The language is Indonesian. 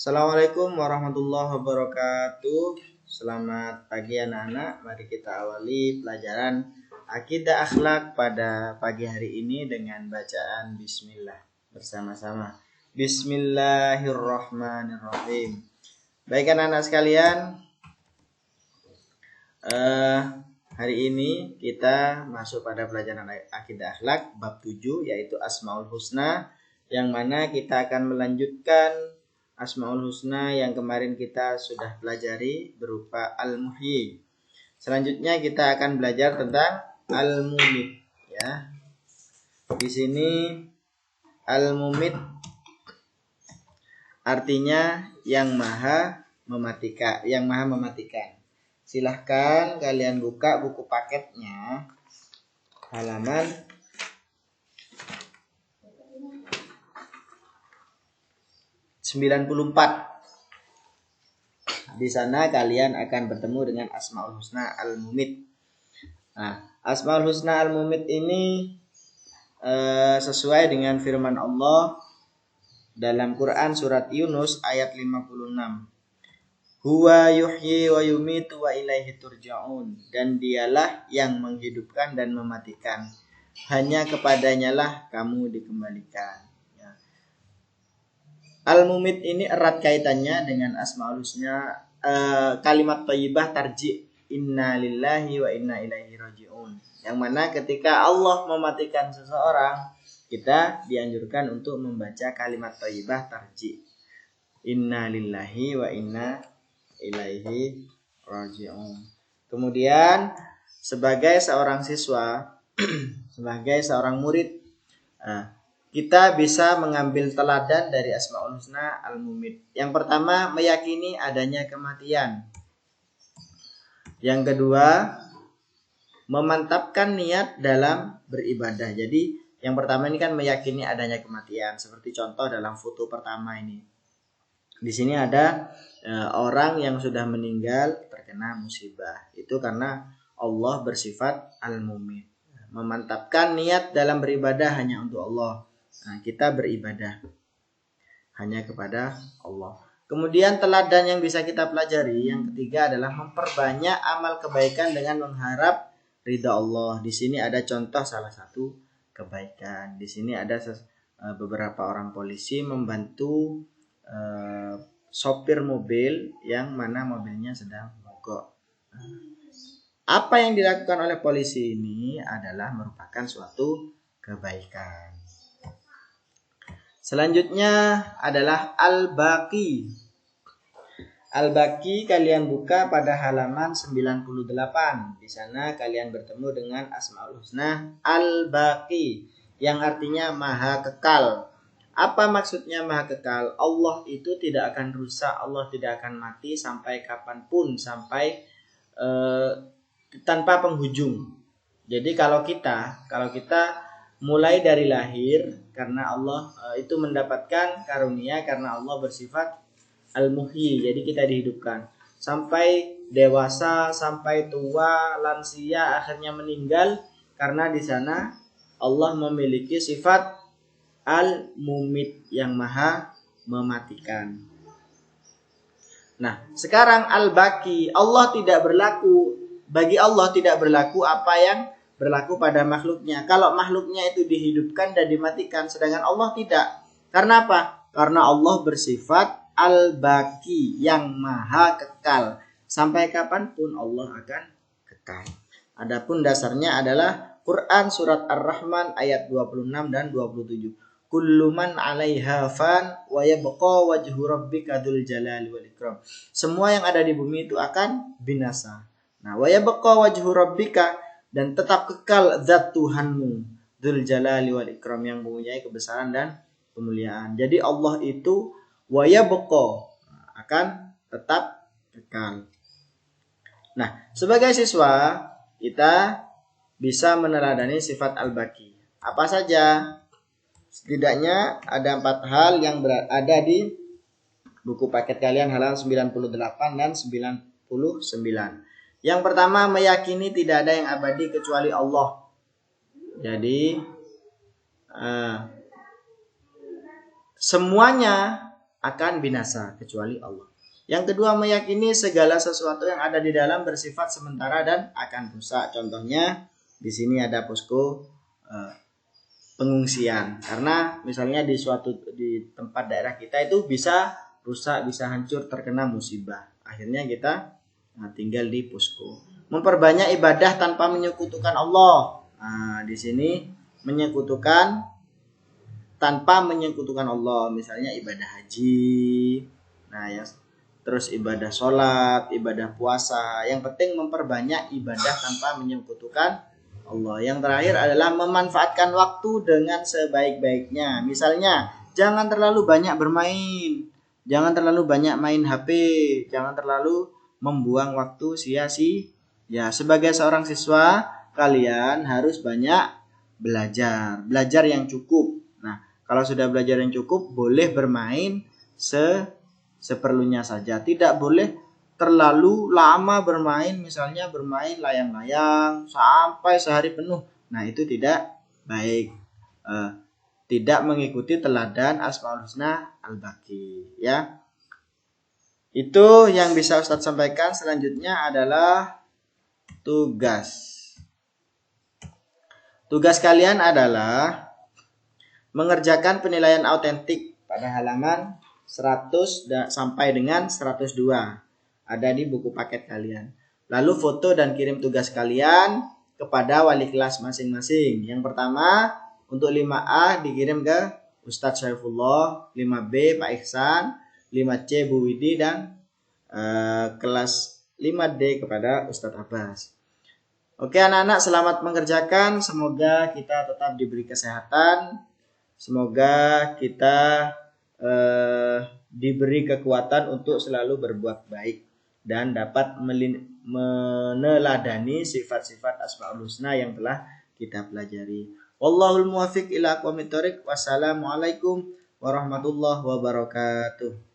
Assalamualaikum warahmatullahi wabarakatuh. Selamat pagi anak-anak. Mari kita awali pelajaran akidah akhlak pada pagi hari ini dengan bacaan bismillah bersama-sama. Bismillahirrahmanirrahim. Baik anak-anak sekalian, hari ini kita masuk pada pelajaran akidah akhlak bab 7 yaitu Asmaul Husna, yang mana kita akan melanjutkan Asmaul Husna yang kemarin kita sudah pelajari berupa Al-Muhyi. Selanjutnya kita akan belajar tentang Al-Mumit ya. Di sini Al-Mumit artinya yang maha mematikan. Silahkan kalian buka buku paketnya halaman 94. Di sana kalian akan bertemu dengan Asmaul Husna Al-Mumit. Nah, Asmaul Husna Al-Mumit ini sesuai dengan firman Allah dalam Quran surat Yunus ayat 56. Huwa yuhyi wa yumitu wa ilaihi turja'un. Dan dialah yang menghidupkan dan mematikan. Hanya kepadanya lah kamu dikembalikan. Al-Mumit ini erat kaitannya dengan Asmaul Husna, kalimat thayyibah tarji inna lillahi wa inna ilaihi raji'un. Yang mana ketika Allah mematikan seseorang, kita dianjurkan untuk membaca kalimat thayyibah tarji inna lillahi wa inna ilaihi raji'un. Kemudian sebagai seorang siswa, sebagai seorang murid, kita bisa mengambil teladan dari Asmaul Husna Al-Mumit. Yang pertama, meyakini adanya kematian. Yang kedua, memantapkan niat dalam beribadah. Jadi, yang pertama ini kan meyakini adanya kematian. Seperti contoh dalam foto pertama ini. Di sini ada orang yang sudah meninggal terkena musibah. Itu karena Allah bersifat Al-Mumit. Memantapkan niat dalam beribadah hanya untuk Allah. Nah, kita beribadah hanya kepada Allah. Kemudian teladan yang bisa kita pelajari yang ketiga adalah memperbanyak amal kebaikan dengan mengharap ridha Allah. Di sini ada contoh salah satu kebaikan. Di sini ada beberapa orang polisi membantu sopir mobil yang mana mobilnya sedang mogok. Apa yang dilakukan oleh polisi ini adalah merupakan suatu kebaikan. Selanjutnya adalah Al-Baqi. Al-Baqi kalian buka pada halaman 98. Di sana kalian bertemu dengan Asmaul Husna Al-Baqi yang artinya maha kekal. Apa maksudnya maha kekal? Allah itu tidak akan rusak, Allah tidak akan mati sampai kapanpun, sampai tanpa penghujung. Jadi kalau kita mulai dari lahir, karena Allah itu mendapatkan karunia karena Allah bersifat Al-Muhyi, jadi kita dihidupkan sampai dewasa, sampai tua, lansia, akhirnya meninggal, karena di sana Allah memiliki sifat Al-Mumit yang maha mematikan. Nah, sekarang Al-Baqi, bagi Allah tidak berlaku apa yang berlaku pada makhluknya. Kalau makhluknya itu dihidupkan dan dimatikan, sedangkan Allah tidak. Karena apa? Karena Allah bersifat Al-Baqi yang maha kekal. Sampai kapanpun Allah akan kekal. Adapun dasarnya adalah Quran surat Ar-Rahman ayat 26 dan 27. Kullu man 'alaiha fan wa yabqa wajhu rabbika dzul jalali wal ikram. Semua yang ada di bumi itu akan binasa. Nah, wa yabqa wajhu rabbika, dan tetap kekal zat Tuhanmu, dzul jalali wal ikram, yang mempunyai kebesaran dan kemuliaan. Jadi Allah itu wa yabqa, akan tetap kekal. Nah, sebagai siswa kita bisa meneladani sifat Al-Baqi. Apa saja? Setidaknya ada 4 hal yang ada di buku paket kalian halaman 98 dan 99. Yang pertama, meyakini tidak ada yang abadi kecuali Allah. Jadi semuanya akan binasa kecuali Allah. Yang kedua, meyakini segala sesuatu yang ada di dalam bersifat sementara dan akan rusak. Contohnya di sini ada posko pengungsian. Karena misalnya di tempat daerah kita itu bisa rusak, bisa hancur terkena musibah. Akhirnya kita tinggal di posko. Memperbanyak ibadah tanpa menyekutukan Allah. Nah, di sini menyekutukan tanpa menyekutukan Allah, misalnya ibadah haji. Nah, ya. Terus ibadah sholat, ibadah puasa. Yang penting memperbanyak ibadah tanpa menyekutukan Allah. Yang terakhir adalah memanfaatkan waktu dengan sebaik-baiknya. Misalnya, jangan terlalu banyak bermain. Jangan terlalu banyak main HP. Jangan terlalu membuang waktu sia-sia. Ya, sebagai seorang siswa, kalian harus banyak belajar. Belajar yang cukup. Nah, kalau sudah belajar yang cukup, boleh bermain seperlunya saja. Tidak boleh terlalu lama bermain, misalnya bermain layang-layang sampai sehari penuh. Nah, itu tidak baik. Tidak mengikuti teladan Asmaul Husna Al-Baqi, ya. Itu yang bisa Ustadz sampaikan. Selanjutnya adalah tugas. Tugas kalian adalah mengerjakan penilaian autentik pada halaman 100 sampai dengan 102. Ada di buku paket kalian. Lalu foto dan kirim tugas kalian kepada wali kelas masing-masing. Yang pertama, untuk 5A dikirim ke Ustadz Syaifullah, 5B Pak Ihsan, 5C Bu Widi, dan kelas 5D kepada Ustadz Abbas. Oke anak-anak, selamat mengerjakan. Semoga kita tetap diberi kesehatan. Semoga kita diberi kekuatan untuk selalu berbuat baik dan dapat meneladani sifat-sifat Asmaul Husna yang telah kita pelajari. Wallahul muwaffiq ila aqwamit thoriq. Wassalamualaikum warahmatullahi wabarakatuh.